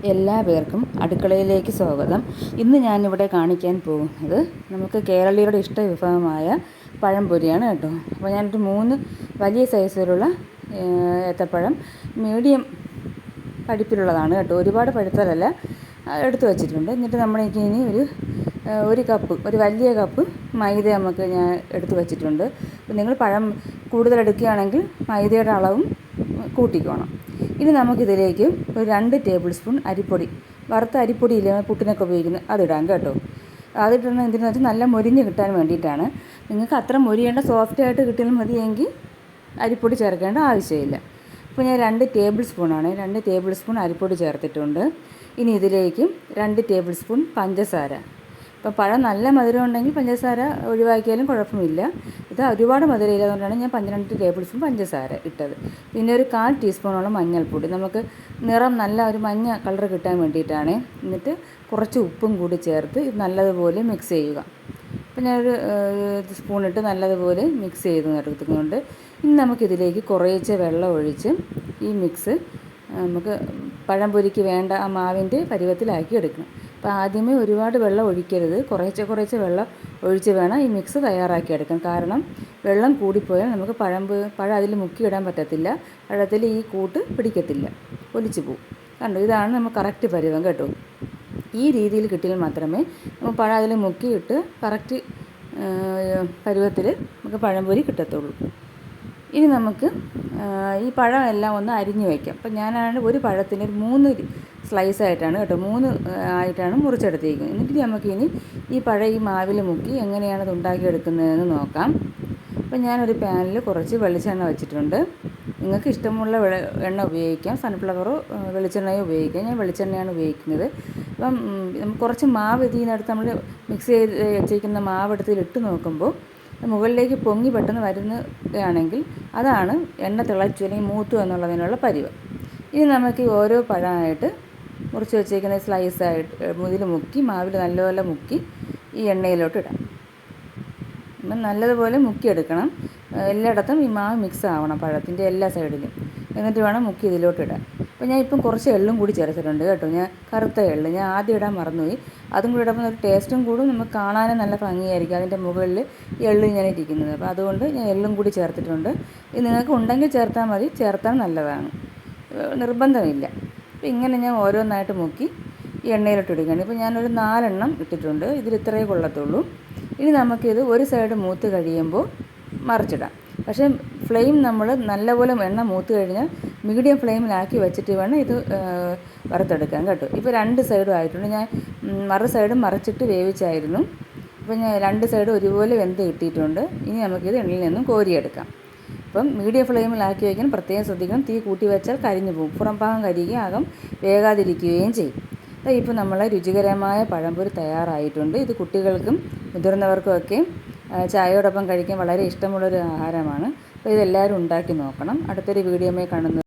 എല്ലാ പേർക്കും അടുക്കളയിലേക്ക് സ്വാഗതം. ഇന്ന് ഞാനിവിടെ കാണിക്കാൻ പോകുന്നത് നമുക്ക് കേരളീയരുടെ ഇഷ്ട വിഭവമായ പഴംപൊരിയാണ് കേട്ടോ. അപ്പോൾ ഞാനൊരു 3 വലിയ സൈസിലുള്ള ഏത്തപ്പഴം മീഡിയം പഴുപ്പിലുള്ളതാണ് കേട്ടോ, ഒരുപാട് പഴുത്തതല്ല, എടുത്തു വച്ചിട്ടുണ്ട്. എന്നിട്ട് നമ്മളേക്ക് ഇനി ഒരു വലിയ കപ്പ് മൈദ ഞാൻ എടുത്തു വച്ചിട്ടുണ്ട്. നിങ്ങൾ പഴം കൂടുതൽ എടുക്കുകയാണെങ്കിൽ മൈദയുടെ അളവും കൂട്ടിക്കോണം. ഇനി നമുക്കിതിലേക്ക് ഒരു 2 ടേബിൾ സ്പൂൺ അരിപ്പൊടി, വറുത്ത അരിപ്പൊടി ഇല്ലേ പുട്ടിനൊക്കെ ഉപയോഗിക്കുന്നത്, അതിടാം കേട്ടോ. അതിട്ടുന്നത് എന്തിനാണെന്ന് വെച്ചാൽ നല്ല മൊരിഞ്ഞ് കിട്ടാൻ വേണ്ടിയിട്ടാണ്. നിങ്ങൾക്ക് അത്ര മൊരിയേണ്ട സോഫ്റ്റായിട്ട് കിട്ടിയാലും മതിയെങ്കിൽ അരിപ്പൊടി ചേർക്കേണ്ട ആവശ്യമില്ല. അപ്പോൾ ഞാൻ 2 ടേബിൾ സ്പൂണാണ്, 2 ടേബിൾ സ്പൂൺ അരിപ്പൊടി ചേർത്തിട്ടുണ്ട്. ഇനി ഇതിലേക്ക് 2 ടേബിൾ സ്പൂൺ പഞ്ചസാര. ഇപ്പോൾ പഴം നല്ല മധുരം ഉണ്ടെങ്കിൽ പഞ്ചസാര ഒഴിവാക്കിയാലും കുഴപ്പമില്ല. ഇത് ഒരുപാട് മധുരമില്ല, അതുകൊണ്ടാണ് ഞാൻ 2 ടേബിൾ സ്പൂൺ പഞ്ചസാര ഇട്ടത്. പിന്നെ ഒരു 1/4 ടീസ്പൂണോളം മഞ്ഞൾപ്പൊടി, നമുക്ക് നിറം നല്ല ഒരു മഞ്ഞ കളർ കിട്ടാൻ വേണ്ടിയിട്ടാണ്. എന്നിട്ട് കുറച്ച് ഉപ്പും കൂടി ചേർത്ത് ഇത് നല്ലതുപോലെ മിക്സ് ചെയ്യുക. അപ്പോൾ ഞാനൊരു സ്പൂണിട്ട് നല്ലതുപോലെ മിക്സ് ചെയ്ത് എടുക്കുന്നുണ്ട്. ഇനി നമുക്കിതിലേക്ക് കുറേശ്ശെ വെള്ളം ഒഴിച്ച് ഈ മിക്സ് നമുക്ക് പഴംപൊരിക്ക് വേണ്ട ആ മാവിൻ്റെ പരുവത്തിലാക്കി എടുക്കണം. അപ്പോൾ ആദ്യമേ ഒരുപാട് വെള്ളം ഒഴിക്കരുത്, കുറേശ്ശെ വെള്ളം ഒഴിച്ച് വേണം ഈ മിക്സ് തയ്യാറാക്കിയെടുക്കാൻ. കാരണം വെള്ളം കൂടിപ്പോയാൽ നമുക്ക് പഴം അതിൽ മുക്കിയിടാൻ പറ്റത്തില്ല, പഴത്തിൽ ഈ കൂട്ട് പിടിക്കത്തില്ല, ഒലിച്ചു പോകും. കണ്ടോ, ഇതാണ് നമുക്ക് കറക്റ്റ് പരുവം കേട്ടോ. ഈ രീതിയിൽ കിട്ടിയാൽ മാത്രമേ നമുക്ക് പഴം അതിൽ മുക്കിയിട്ട് കറക്റ്റ് പരുവത്തിൽ നമുക്ക് പഴംപൊരി കിട്ടത്തുള്ളൂ. ഇനി നമുക്ക് ഈ പഴം എല്ലാം ഒന്ന് അരിഞ്ഞ് വയ്ക്കാം. അപ്പം ഞാനാണ് ഒരു പഴത്തിന് 3 സ്ലൈസായിട്ടാണ് കേട്ടോ, 3 ആയിട്ടാണ് മുറിച്ചെടുത്തിരിക്കുന്നത്. എന്നിട്ട് നമുക്കിനി ഈ പഴം ഈ മാവിൽ മുക്കി എങ്ങനെയാണ് ഇത് ഉണ്ടാക്കിയെടുക്കുന്നതെന്ന് നോക്കാം. അപ്പം ഞാനൊരു പാനിൽ കുറച്ച് വെളിച്ചെണ്ണ വെച്ചിട്ടുണ്ട്. നിങ്ങൾക്ക് ഇഷ്ടമുള്ള എണ്ണ ഉപയോഗിക്കാം, സൺഫ്ലവറോ വെളിച്ചെണ്ണയോ ഉപയോഗിക്കാം. ഞാൻ വെളിച്ചെണ്ണയാണ് ഉപയോഗിക്കുന്നത്. അപ്പം കുറച്ച് മാവ് ഇതിനടുത്ത് നമ്മൾ മിക്സ് ചെയ്ത് വെച്ചിരിക്കുന്ന മാവ് എടുത്തിട്ട് നോക്കുമ്പോൾ മുകളിലേക്ക് പൊങ്ങി പെട്ടെന്ന് വരുന്നതാണെങ്കിൽ അതാണ് എണ്ണ തിളച്ചു അല്ലെങ്കിൽ മൂത്തു എന്നുള്ളതിനുള്ള പരുവം. ഇനി നമുക്ക് ഓരോ പഴമായിട്ട് മുറിച്ച് വെച്ചിരിക്കുന്ന സ്ലൈസായിട്ട് ഇതിൽ മുക്കി, മാവിൽ നല്ലപോലെ മുക്കി ഈ എണ്ണയിലോട്ട് ഇടാം. അപ്പം നല്ലതുപോലെ മുക്കിയെടുക്കണം, എല്ലായിടത്തും ഈ മാവ് മിക്സ് ആവണം പഴത്തിൻ്റെ എല്ലാ സൈഡിലും. എന്നിട്ട് വേണം മുക്കി ഇതിലോട്ട് ഇടാൻ. അപ്പോൾ ഞാൻ ഇപ്പം കുറച്ച് എള്ളും കൂടി ചേർത്തിട്ടുണ്ട് കേട്ടോ, ഞാൻ കറുത്ത എള്ള് ഞാൻ ആദ്യം ഇടാൻ മറന്നുപോയി. അതും കൂടി ഇടുമ്പോൾ ഒരു ടേസ്റ്റും കൂടും, നമുക്ക് കാണാനും നല്ല ഭംഗിയായിരിക്കും അതിൻ്റെ മുകളിൽ എള്ള് ഇങ്ങനെ ഇരിക്കുന്നത്. അപ്പോൾ അതുകൊണ്ട് ഞാൻ എള്ളും കൂടി ചേർത്തിട്ടുണ്ട്. ഇത് നിങ്ങൾക്ക് ഉണ്ടെങ്കിൽ ചേർത്താൽ മതി, ചേർത്താൽ നല്ലതാണ്, നിർബന്ധമില്ല. അപ്പോൾ ഇങ്ങനെ ഞാൻ ഓരോന്നായിട്ട് മുക്കി ഈ എണ്ണയിലോട്ട് ഇടുകയാണ്. ഇപ്പോൾ ഞാനൊരു 4 എണ്ണം ഇട്ടിട്ടുണ്ട്, ഇതിൽ ഇത്രയേ കൊള്ളത്തുള്ളൂ. ഇനി നമുക്കിത് ഒരു സൈഡ് മൂത്ത് കഴിയുമ്പോൾ മറിച്ചിടാം. പക്ഷേ ഫ്ലെയിം നമ്മൾ നല്ലപോലെ എണ്ണ മൂത്ത് കഴിഞ്ഞാൽ മീഡിയം ഫ്ലെയിമിലാക്കി വെച്ചിട്ട് വേണം ഇത് വറുത്തെടുക്കാൻ കേട്ടോ. ഇപ്പോൾ 2 സൈഡും ആയിട്ടുണ്ട്. ഞാൻ മറു സൈഡും മറിച്ചിട്ട് വേവിച്ചായിരുന്നു. അപ്പോൾ ഞാൻ 2 സൈഡും ഒരുപോലെ വെന്ത് കിട്ടിയിട്ടുണ്ട്. ഇനി നമുക്കിത് എണ്ണയിൽ നിന്നും കോരിയെടുക്കാം. അപ്പം മീഡിയം ഫ്ലെയിമിലാക്കി വയ്ക്കാൻ പ്രത്യേകം ശ്രദ്ധിക്കണം, തീ കൂട്ടി വെച്ചാൽ കരിഞ്ഞു പോകും, പുറം ഭാഗം കരിയുകയും അകം വേകാതിരിക്കുകയും ചെയ്യും. ഇപ്പോൾ നമ്മളെ രുചികരമായ പഴംപൊരി തയ്യാറായിട്ടുണ്ട്. ഇത് കുട്ടികൾക്കും മുതിർന്നവർക്കുമൊക്കെ ചായയോടൊപ്പം കഴിക്കാൻ വളരെ ഇഷ്ടമുള്ളൊരു ആഹാരമാണ്. അപ്പോൾ ഇതെല്ലാവരും ഉണ്ടാക്കി നോക്കണം. അടുത്തൊരു വീഡിയോയുമായി കാണുന്നത്